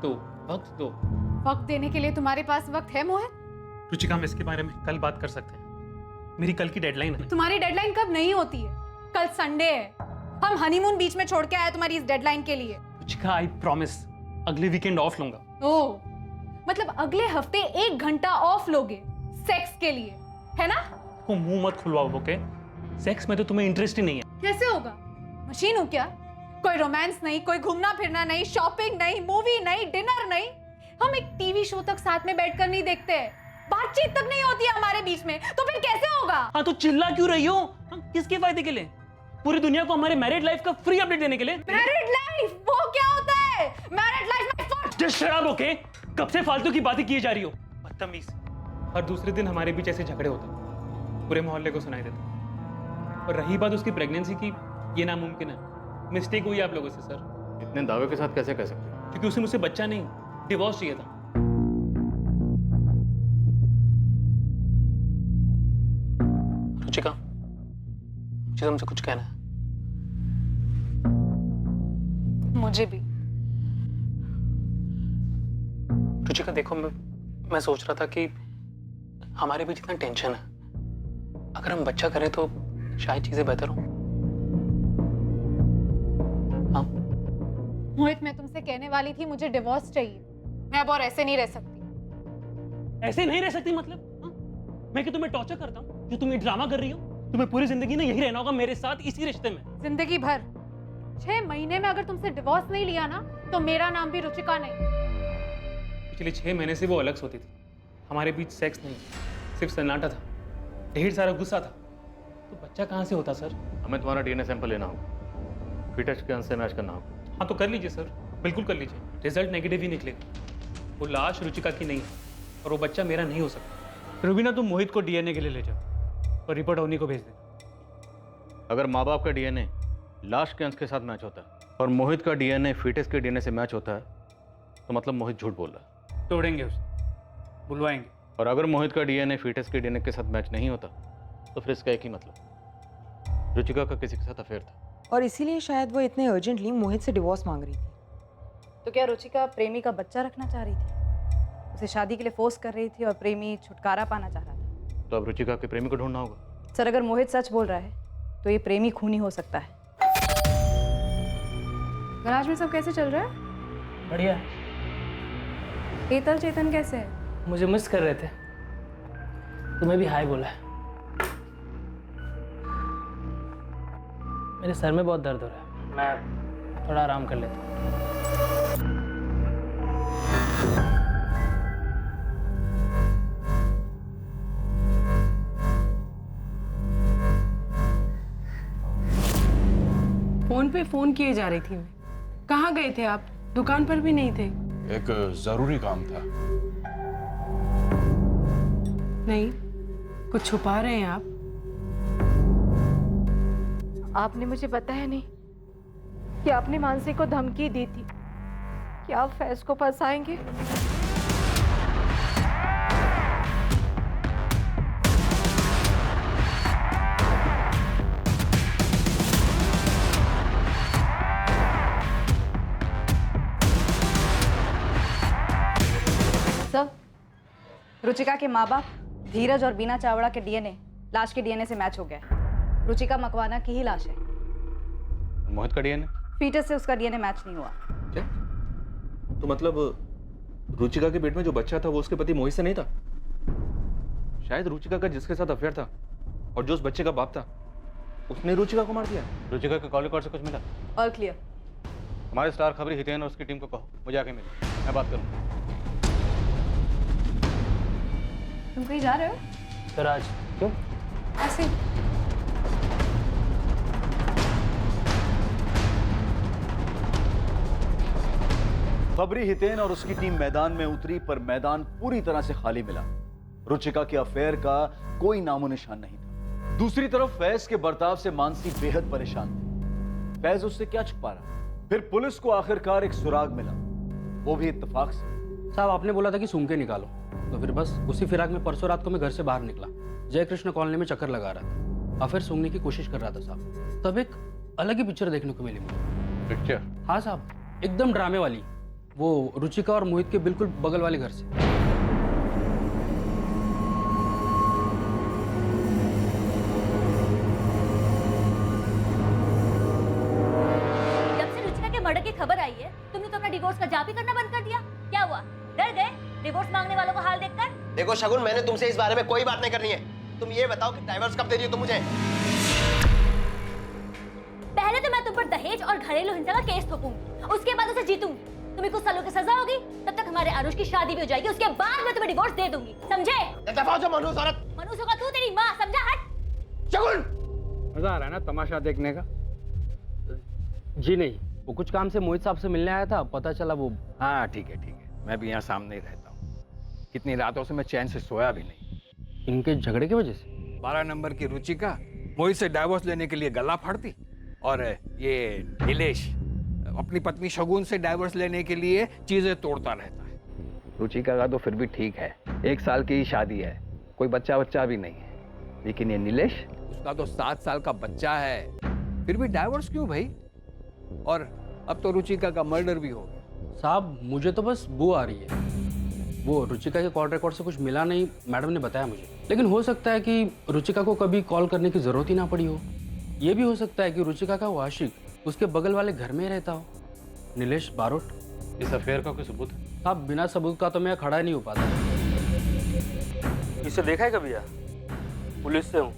दो, वक्त दो। वक्त देने के लिए तुम्हारे पास वक्त है मोहित? रुचिका, हम इसके बारे में कल बात कर सकते हैं। मेरी कल की डेडलाइन है। तुम्हारी डेडलाइन कब नहीं होती है? कल संडे है, हम हनीमून बीच में छोड़ के आए तुम्हारी इस डेडलाइन के लिए। रुचिका, आई प्रॉमिस अगले वीकेंड ऑफ लूंगा। ओह, मतलब अगले हफ्ते 1 घंटा ऑफ लोगे सेक्स के लिए, है ना? को मुंह मत खुलवाओ, ओके? सेक्स में तो तुम्हें इंटरेस्ट ही नहीं है। कैसे होगा? मशीन हूं क्या? कोई रोमांस नहीं, कोई घूमना फिरना नहीं, शॉपिंग नहीं, मूवी नहीं, डिनर नहीं। हम एक टीवी शो तक साथ में बैठकर नहीं देखते, बातचीत तक नहीं होती है हमारे बीच में, तो फिर कैसे होगा? हाँ तो चिल्ला क्यों रही हो? किसके फायदे के लिए? पूरी दुनिया को हमारे मैरिड लाइफ का फ्री अपडेट देने के लिए? मैरिड लाइफ वो क्या होता है? मैरिड लाइफ में first just shut up, okay? कब से फालतू की बातें किए जा रही हो? बदतमीज। हर दूसरे दिन हमारे बीच ऐसे झगड़े होते, पूरे मोहल्ले को सुनाई देते। और रही बात उसकी प्रेगनेंसी की, ये नामुमकिन है। मिस्टेक हुई आप लोगों से सर। इतने दावे के साथ कैसे कह सकते हैं? क्योंकि उसे मुझसे बच्चा नहीं, डिवोर्स चाहिए था। रुचिका, मुझे तुमसे कुछ कहना है। मुझे भी। रुचिका देखो, मैं सोच रहा था कि हमारे बीच इतना टेंशन है, अगर हम बच्चा करें तो शायद चीजें बेहतर हो। हाँ मोहित, मैं तुमसे कहने वाली थी मुझे डिवोर्स चाहिए। मैं अब और ऐसे नहीं रह सकती। ऐसे नहीं रह सकती मतलब? हाँ? मैं कि तुम्हें टॉर्चर करता हूँ जो तुम ये ड्रामा कर रही हो? तुम्हें पूरी जिंदगी ना यही रहना होगा मेरे साथ, इसी रिश्ते में। जिंदगी भर? 6 महीने में अगर तुमसे डिवोर्स नहीं लिया ना, तो मेरा नाम भी रुचिका नहीं। पिछले 6 महीने से वो अलग सोती थी। हमारे बीच सेक्स नहीं, सिर्फ सन्नाटा था, ढेर सारा गुस्सा था। तो बच्चा कहाँ से होता सर? हमें तुम्हारा डीएनए सैंपल लेना होगा, फिटस के अंश से मैच करना होगा। हाँ तो कर लीजिए सर, बिल्कुल कर लीजिए। रिजल्ट नेगेटिव ही निकलेगा। वो लाश रुचिका की नहीं है और वो बच्चा मेरा नहीं हो सकता। रुबीना, तुम मोहित को डीएनए के लिए ले जाओ और रिपोर्ट होनी को भेज देना। अगर माँ बाप का डीएनए लाश के अंश के साथ मैच होता है और मोहित का डीएनए फिटस के डीएनए से मैच होता है, तो मतलब मोहित झूठ बोल रहा है। तोड़ेंगे उसे, बुलवाएंगे। और अगर मोहित का डीएनए फिटस के डीएनए के साथ मैच नहीं होता, तो फिर इसका एक ही मतलब, रुचिका का किसी के साथ अफेयर था। और इसीलिए शायद वो इतने अर्जेंटली मोहित से डिवोर्स मांग रही थी। तो क्या रुचिका प्रेमी का बच्चा रखना चाह रही थी? उसे शादी के लिए फोर्स कर रही थी और प्रेमी छुटकारा पाना चाह रहा था। तो अब रुचिका के प्रेमी को ढूंढना होगा। सर, अगर मोहित सच बोल रहा है तो ये प्रेमी खूनी हो सकता है। गराज में सब कैसे चल रहा है? बढ़िया। शीतल चेतन कैसे है? मुझे मिस कर रहे थे, तुम्हें भी हाय बोला है। मेरे सर में बहुत दर्द हो रहा है, मैं थोड़ा आराम कर लेता हूँ। फोन पे फोन किए जा रही थी मैं। कहाँ गए थे आप? दुकान पर भी नहीं थे। एक जरूरी काम था। नहीं, कुछ छुपा रहे हैं आप? आपने मुझे बताया नहीं कि आपने मानसी को धमकी दी थी कि आप फैज को फंसाएंगे। सर, रुचिका के माँ बाप धीरज और बीना चावड़ा के डीएनए लाश के डीएनए से मैच हो गया है। रुचिका मकवाना की ही लाश है। मोहित का डीएनए? फीटस से उसका डीएनए मैच नहीं हुआ। क्या? तो मतलब रुचिका के पेट में जो बच्चा था वो उसके पति मोहित से नहीं था? शायद रुचिका का जिसके साथ अफेयर था और जो उस बच्चे का बाप था, उसने रुचिका को मार दिया। रुचिका के कॉल रिकॉर्ड से कुछ मिला? All clear. हमारे स्टार खबरी हितेन और उसकी टीम को कहो मुझे आके मिले, मैं बात करूँ। तुम कहीं जा रहे हो? गराज। क्यों? ऐसे। खबरी हितेन और उसकी टीम मैदान में उतरी, पर मैदान पूरी तरह से खाली मिला। रुचिका के अफेयर का कोई नामो निशान नहीं था। दूसरी तरफ फैज के बर्ताव से मानसी बेहद परेशान थी। फैज उससे क्या छुपा रहा? फिर पुलिस को आखिरकार एक सुराग मिला, वो भी इत्तेफाक से। साहब, आपने बोला था कि सूंघ के निकालो, तो फिर बस उसी फिराक में परसों रात को मैं घर से बाहर निकला। जय कृष्ण कॉलोनी में चक्कर लगा रहा था और फिर सूंघने की कोशिश कर रहा था साहब। तब एक अलग ही पिक्चर देखने को मिली मुझे। पिक्चर? हाँ साहब, एकदम ड्रामे वाली। वो रुचिका और मोहित के बिल्कुल बगल वाले घर से। जब से रुचिका के मर्डर की खबर आई है तुमने तो अपना डिवोर्स का जाप ही करना बंद कर दिया। क्या हुआ, डर गए डिवोर्स मांगने वालों का हाल देखकर? देखो शगुन, मैंने तुमसे इस बारे में कोई बात नहीं करनी है। तुम ये बताओ कि डाइवोर्स कब दे रही हो तुम मुझे? पहले तो मैं तुम पर दहेज और घरेलू हिंसा का केस ठोकूंगी, उसके बाद उसे जीतूंगी। तुम्हें कुछ सालों की सजा होगी, तब तक हमारे आरुष की शादी भी हो जाएगी, उसके बाद मैं तुम्हें डिवोर्स दे दूंगी, समझे? मनहूस औरत। मनहूस होगा तू, तेरी माँ, समझा? हट। शगुन, मजा आ रहा है ना तमाशा देखने का? जी नहीं, वो कुछ काम से मोहित साहब से मिलने आया था, पता चला वो। हाँ ठीक है, मैं भी यहाँ सामने ही रहता हूँ। कितनी रातों से मैं चैन से सोया भी नहीं। इनके झगड़े की वजह से 12 नंबर की रुचिका मोहित से डाइवोर्स लेने के लिए गला फाड़ती, और ये नीलेश अपनी पत्नी शगुन से डाइवोर्स लेने के लिए चीजें तोड़ता रहता है। रुचिका का तो फिर भी ठीक है, 1 साल की ही शादी है, कोई बच्चा भी नहीं है। लेकिन ये नीलेश, उसका तो 7 साल का बच्चा है, फिर भी डाइवोर्स क्यों भाई? और अब तो रुचिका का मर्डर भी हो गया। साहब मुझे तो बस बू आ रही है। वो रुचिका के कॉल रिकॉर्ड से कुछ मिला नहीं, मैडम ने बताया मुझे। लेकिन हो सकता है कि रुचिका को कभी कॉल करने की जरूरत ही ना पड़ी हो। ये भी हो सकता है कि रुचिका का वो आशिक उसके बगल वाले घर में रहता हो, नीलेश बारोट। इस अफेयर का कोई सबूत है? साहब बिना सबूत का तो मैं खड़ा ही नहीं हो पाता। इसे देखा है कभी यार? पुलिस से हूँ।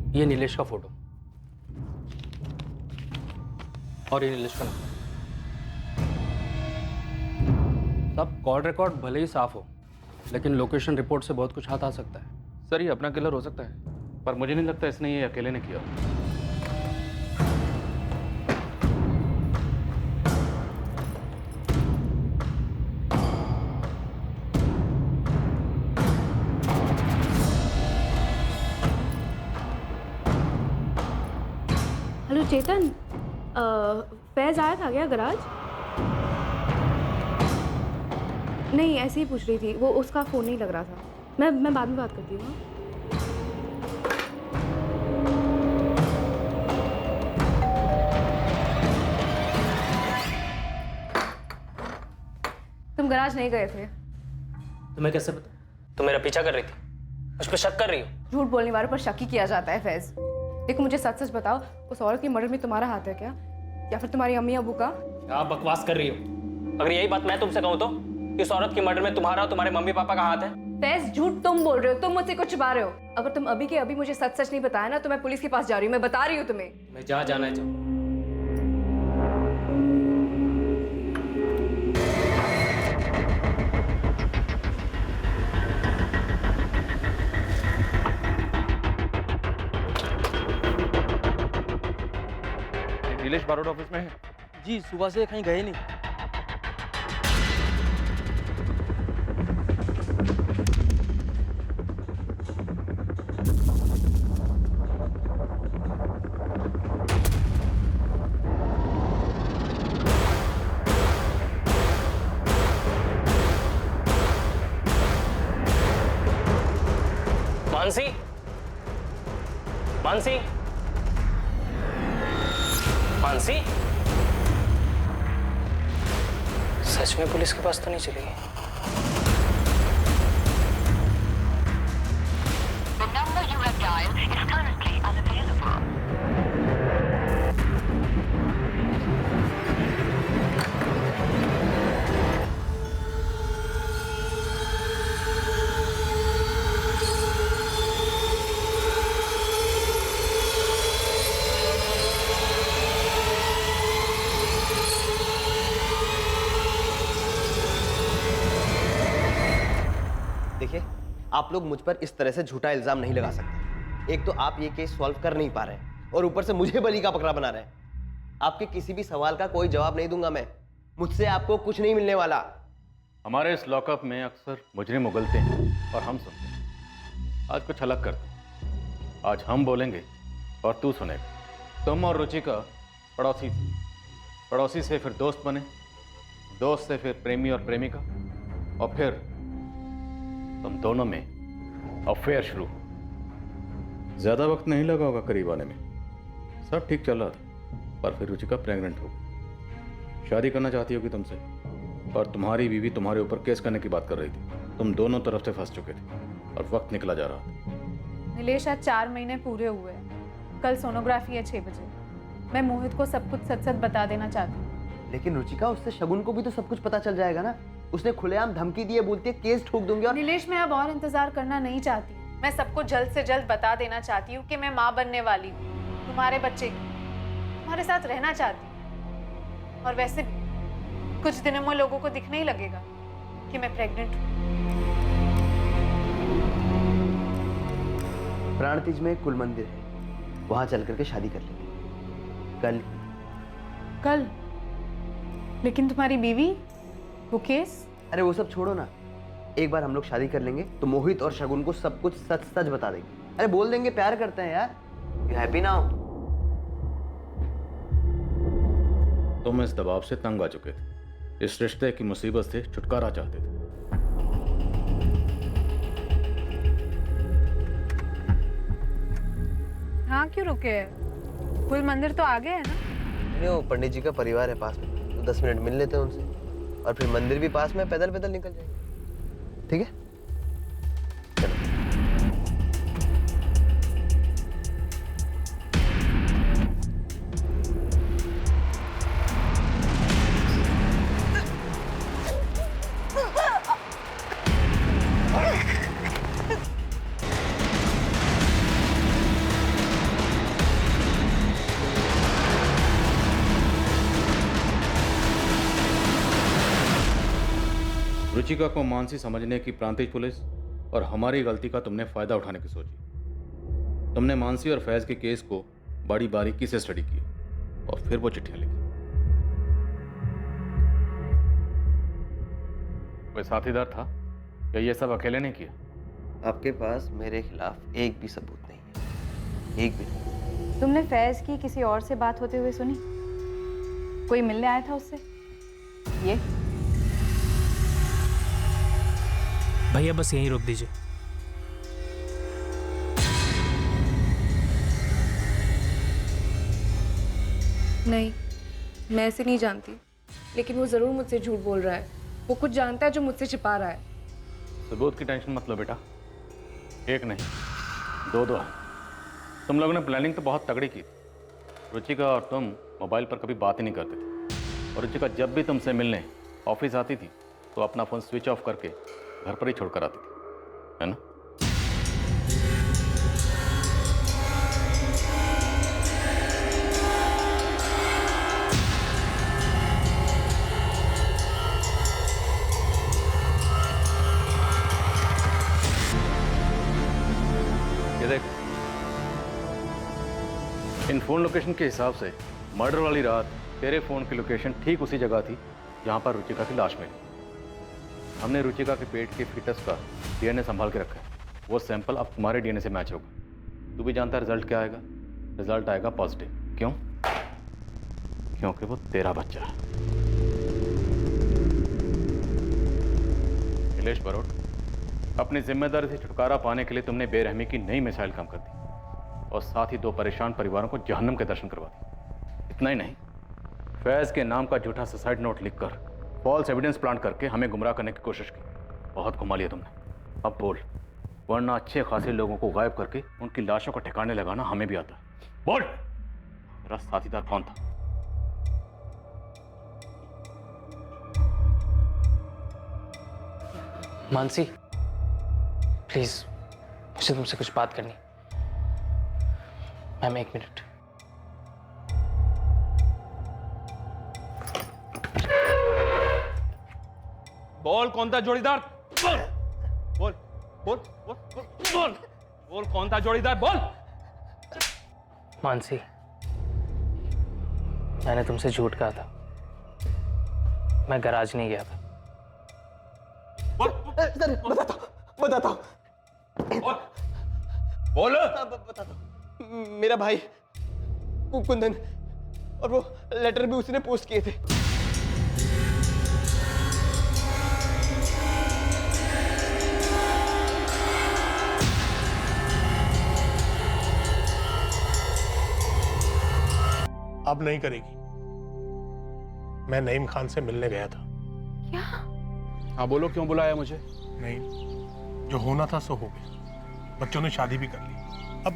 ये नीलेश का फोटो और ये नीलेश का नंबर। सब कॉल रिकॉर्ड भले ही साफ हो, लेकिन लोकेशन रिपोर्ट से बहुत कुछ हाथ आ सकता है। सर ये अपना किलर हो सकता है, पर मुझे नहीं लगता इसने ये अकेले ने किया। हेलो चेतन, फैज आया था क्या गराज? नहीं, ऐसे ही पूछ रही थी, वो उसका फ़ोन नहीं लग रहा था। मैं बाद में बात करती हूँ। तुम गराज नहीं गए थे? तुम्हें कैसे पता? तुम मेरा पीछा कर रही थी, मुझ पर शक कर रही हो? झूठ बोलने वालों पर शक ही किया जाता है फैज। देखो मुझे सच सच बताओ, उस औरत की मर्डर में तुम्हारा हाथ है क्या, या फिर तुम्हारी अम्मी अबू का? क्या बकवास कर रही हो? अगर यही बात मैं तुमसे कहूँ तो कि उस औरत की मर्डर में तुम्हारा और तुम्हारे मम्मी पापा का हाथ है? फैज झूठ तुम बोल रहे हो, तुम मुझसे कुछ छुपा रहे हो। अगर तुम अभी के अभी मुझे सच सच नहीं बताया ना तो मैं पुलिस के पास जा रही हूँ, मैं बता रही हूँ तुम्हें। मैं जहाँ जाना है जाओ। नीलेश बारोट ऑफिस में है? जी सुबह से कहीं गए नहीं। मानसी, मानसी, मानसी, सच में पुलिस के पास तो नहीं चली गई? The number you have dialed is currently unavailable. देखिए, आप लोग मुझ पर इस तरह से झूठा इल्जाम नहीं लगा सकते। एक तो आप ये केस सॉल्व कर नहीं पा रहे हैं और ऊपर से मुझे बली का बकरा बना रहे हैं। आपके किसी भी सवाल का कोई जवाब नहीं दूंगा मैं। मुझसे आपको कुछ नहीं मिलने वाला। हमारे इस लॉकअप में अक्सर मुजरिम उगलते हैं और हम सुनते हैं। आज कुछ अलग करते हैं। आज हम बोलेंगे और तू सुनेगा। तुम और रुचिका पड़ोसी थे, पड़ोसी से फिर दोस्त बने, दोस्त से फिर प्रेमी और प्रेमिका, और फिर तुम दोनों में अफेयर शुरू। ज्यादा वक्त नहीं लगा होगा करीब आने में, सब ठीक चल रहा था, पर फिर रुचिका प्रेग्नेंट हो गई। शादी करना चाहती होगी तुमसे, और तुम्हारी बीवी तुम्हारे ऊपर केस करने की बात कर रही थी। तुम दोनों तरफ से फंस चुके थे और वक्त निकला जा रहा था। नीलेश, आज 4 महीने पूरे हुए हैं। कल सोनोग्राफी है 6 बजे। मैं मोहित को सब कुछ सच सच बता देना चाहती हूँ। लेकिन रुचिका, उससे शगुन को भी तो सब कुछ पता चल जाएगा ना। उसने खुलेआम धमकी दी है, बोलती है केस ठोक दूंगी। और नीलेश, मैं अब और इंतजार करना नहीं चाहती। मैं सबको जल्द से जल्द बता देना चाहती हूँ कि मैं माँ बनने वाली हूँ, तुम्हारे बच्चे की, तुम्हारे साथ रहना चाहती हूँ। और वैसे भी कुछ दिनों में लोगों को दिखने ही लगेगा कि मैं प्रेग्नेंट हूँ। प्राणतीज में एक कुल मंदिर है, वहां चल करके शादी कर लेंगे कल। लेकिन तुम्हारी बीवी, वो केस? अरे वो सब छोड़ो ना, एक बार हम लोग शादी कर लेंगे तो मोहित और शगुन को सब कुछ सच सच बता देंगे। अरे बोल देंगे प्यार करते हैं यार। You happy now? तुम इस दबाव से तंग आ चुके थे, इस रिश्ते की मुसीबत से छुटकारा चाहते थे। हाँ, क्यों रुके हैं? कुल मंदिर तो आगे है ना? नहीं, वो पंडित जी का परिवार है पास में, तो 10 मिनट मिल लेते हैं उनसे, और फिर मंदिर भी पास में, पैदल पैदल निकल जाएंगे। ठीक है? रुचिका को मानसी समझने की प्रांतिज पुलिस और हमारी गलती का तुमने फायदा उठाने की सोची। तुमने मानसी और फैज के केस को बड़ी बारीकी से स्टडी किया और फिर वो चिट्ठियां लिखी। कोई साथीदार था या ये सब अकेले ने किया? आपके पास मेरे खिलाफ एक भी सबूत नहीं है, एक भी नहीं। तुमने फैज की किसी और से बात होते हुए सुनी? कोई मिलने आया था उससे? ये भैया बस यहीं रोक दीजिए। नहीं, मैं ऐसे नहीं जानती, लेकिन वो जरूर मुझसे झूठ बोल रहा है। वो कुछ जानता है जो मुझसे छिपा रहा है। सबूत की टेंशन मत लो बेटा, एक नहीं 2 है। तुम लोगों ने प्लानिंग तो बहुत तगड़ी की। रुचिका और तुम मोबाइल पर कभी बात ही नहीं करते थे, और रुचिका जब भी तुमसे मिलने ऑफिस आती थी तो अपना फ़ोन स्विच ऑफ करके घर पर ही छोड़कर आती थी, है ना? ये देख, इन फोन लोकेशन के हिसाब से मर्डर वाली रात तेरे फोन की लोकेशन ठीक उसी जगह थी जहां पर रुचिका की लाश मिली। हमने रुचिका के पेट के फीटस का डीएनए संभाल के रखा है। वो सैंपल अब तुम्हारे डीएनए से मैच होगा। तू भी जानता है रिजल्ट क्या आएगा? रिजल्ट आएगा पॉजिटिव। क्यों? क्योंकि वो तेरा बच्चा है। नीलेश बरोड़, अपनी जिम्मेदारी से छुटकारा पाने के लिए तुमने बेरहमी की नई मिसाइल काम कर दी और साथ ही 2 परेशान परिवारों को जहन्नम के दर्शन करवा दिए। इतना ही नहीं, फैज के नाम का झूठा सुसाइड नोट लिखकर फॉल्स एविडेंस प्लांट करके हमें गुमराह करने की कोशिश की। बहुत घुमा लिया तुमने। अब बोल, वरना अच्छे खासे लोगों को गायब करके उनकी लाशों को ठिकाने लगाना हमें भी आता है। बोल, मेरा साथीदार कौन था? मानसी, प्लीज मुझे तुमसे कुछ बात करनी। Ma'am 1 minute. बोल, कौन था जोड़ीदार? बोल बोल बोल बोल बोल बोल बोल, कौन था जोड़ीदार? बोल। मानसी, मैंने तुमसे झूठ कहा था। मैं गैराज नहीं गया था। बताता बोल बोल। बताता। मेरा भाई कुंदन, और वो लेटर भी उसने पोस्ट किए थे। अब नहीं करेगी। मैं नईम खान से मिलने गया था। क्या? हाँ बोलो, क्यों बुलाया मुझे? नहीं, जो होना था सो हो गया। बच्चों ने शादी भी कर ली, अब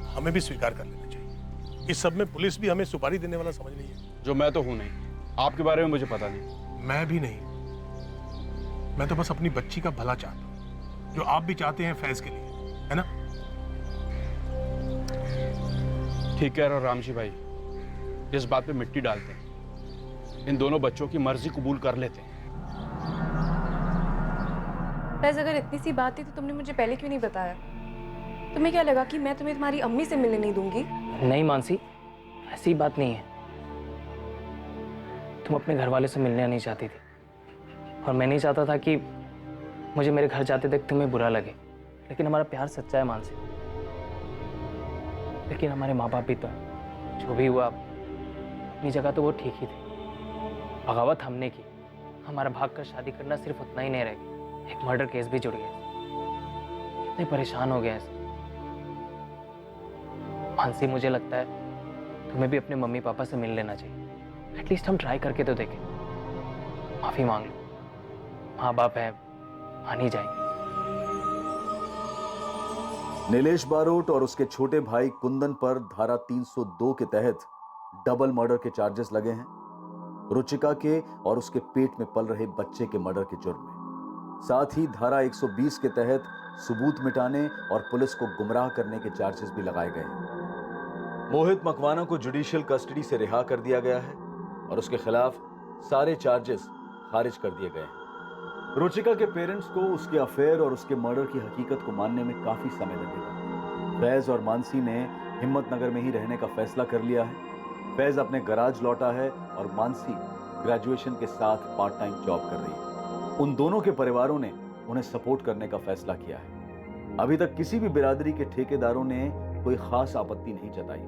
हमें भी स्वीकार कर लेना चाहिए। इस सब में पुलिस भी हमें सुपारी देने वाला समझ रही है। जो मैं तो हूं नहीं, आपके बारे में मुझे पता नहीं। मैं भी नहीं, मैं तो बस अपनी बच्ची का भला चाहता हूँ, जो आप भी चाहते हैं फैज के लिए, है ना? ठीक कह रहे हो रामजी भाई, इस बात पे मिट्टी डालते हैं। इन दोनों बच्चों की मर्जी कबूल कर लेते हैं। फैज, अगर इतनी सी बात थी तो तुमने मुझे पहले क्यों नहीं बताया? तुम्हें क्या लगा कि मैं तुम्हें तुम्हारी अम्मी से मिलने नहीं दूंगी? नहीं मानसी, ऐसी बात नहीं है। तुम अपने घर वाले से मिलने नहीं चाहती थी और मैं नहीं चाहता था कि मुझे मेरे घर जाते तक तुम्हें बुरा लगे। लेकिन हमारा प्यार सच्चा है मानसी। लेकिन हमारे माँ बाप भी तो हैं। जो भी हुआ अपनी जगह तो वो ठीक ही थे। बगावत हमने की, हमारा भाग कर शादी करना सिर्फ उतना ही नहीं रह गया, एक मर्डर केस भी जुड़ गया। कितने परेशान हो गए हैं। मानसी, मुझे लगता है तुम्हें भी अपने मम्मी पापा से मिल लेना चाहिए। एटलीस्ट हम ट्राई करके तो देखें। माफी मांग लो, माँ बाप है, मान ही जाएंगे। नीलेश बारोट और उसके छोटे भाई कुंदन पर धारा 302 के तहत डबल मर्डर के चार्जेस लगे हैं, रुचिका के और उसके पेट में पल रहे बच्चे के मर्डर के जुर्म में। साथ ही धारा 120 के तहत सबूत मिटाने और पुलिस को गुमराह करने के चार्जेस भी लगाए गए हैं। मोहित मकवाना को जुडिशियल कस्टडी से रिहा कर दिया गया है और उसके खिलाफ सारे चार्जेस खारिज कर दिए गए हैं। रुचिका के पेरेंट्स को उसके अफेयर और उसके मर्डर की हकीकत को मानने में काफी समय लगेगा। फैज और मानसी ने हिम्मतनगर में ही रहने का फैसला कर लिया है। फैज अपने गराज लौटा है और मानसी ग्रेजुएशन के साथ पार्ट टाइम जॉब कर रही है। उन दोनों के परिवारों ने उन्हें सपोर्ट करने का फैसला किया है। अभी तक किसी भी बिरादरी के ठेकेदारों ने कोई खास आपत्ति नहीं जताई।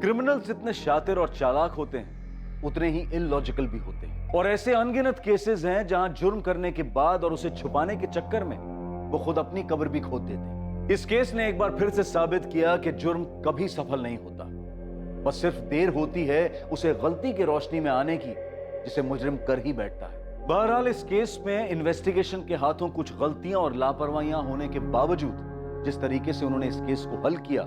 क्रिमिनल्स जितने शातिर और चालाक होते हैं उतने ही इलॉजिकल भी होते हैं, और ऐसे अनगिनत केसेस हैं जहां जुर्म करने के बाद और उसे छुपाने के चक्कर में वो खुद अपनी कब्र भी खोद देते हैं। इस केस ने एक बार फिर से साबित किया कि जुर्म कभी सफल नहीं होता, बस सिर्फ देर होती है उसे गलती की रोशनी में आने की जिसे मुजरिम कर ही बैठता है। बहरहाल इस केस में इन्वेस्टिगेशन के हाथों कुछ गलतियां और लापरवाहियां होने के बावजूद जिस तरीके से उन्होंने इस केस को हल किया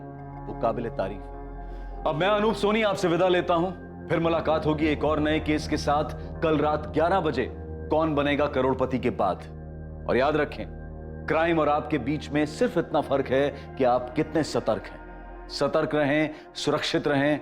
वो काबिले तारीफ है। अब मैं अनूप सोनी आपसे विदा लेता हूं, फिर मुलाकात होगी एक और नए केस के साथ कल रात 11 बजे कौन बनेगा करोड़पति के बाद। और याद रखें, क्राइम और आपके बीच में सिर्फ इतना फर्क है कि आप कितने सतर्क हैं। सतर्क रहें, सुरक्षित रहें